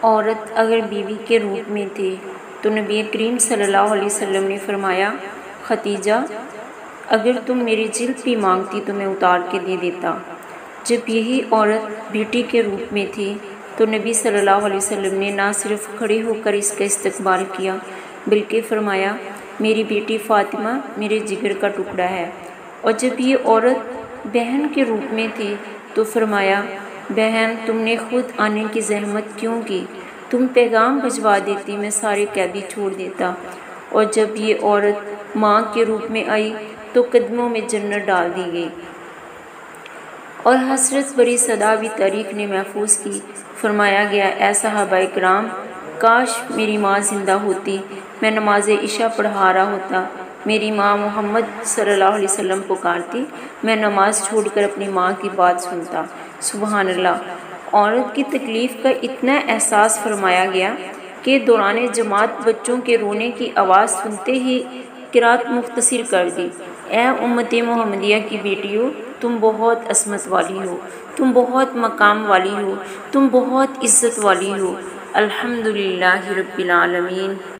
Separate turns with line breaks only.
عورت اگر بیوی کے روپ میں تھے تو نبی کریم صلی اللہ علیہ وسلم نے فرمایا، ختیجہ اگر تم میری جلد بھی مانگتی تو میں اتار کے دے دیتا۔ جب یہی عورت بیٹی کے روپ میں تھی تو نبی صلی اللہ علیہ وسلم نے نہ صرف کھڑے ہو کر اس کا استقبال کیا بلکہ فرمایا، میری بیٹی فاطمہ میرے جگر کا ٹکڑا ہے۔ اور جب یہ عورت بہن کے روپ میں تھی تو فرمایا، بہن تم نے خود آنے کی زحمت کیوں کی؟ تم پیغام بھجوا دیتی، میں سارے قیدی چھوڑ دیتا۔ اور جب یہ عورت ماں کے روپ میں آئی تو قدموں میں جنت ڈال دی گئی۔ اور حسرت بری صدا بھی تاریخ نے محفوظ کی۔ فرمایا گیا، اے صحابہ کرام، کاش میری ماں زندہ ہوتی، میں نماز عشاء پڑھا رہا ہوتا، میری ماں محمد صلی اللہ علیہ وسلم پکارتی، میں نماز چھوڑ کر اپنی ماں کی بات سنتا۔ سبحان اللہ۔ عورت کی تکلیف کا اتنا احساس فرمایا گیا کہ دوران جماعت بچوں کے رونے کی آواز سنتے ہی قرات مختصر کر دی۔ اے امت محمدیہ کی بیٹیوں، تم بہت عصمت والی ہو، تم بہت مقام والی ہو، تم بہت عزت والی ہو۔ الحمدللہ رب العالمین۔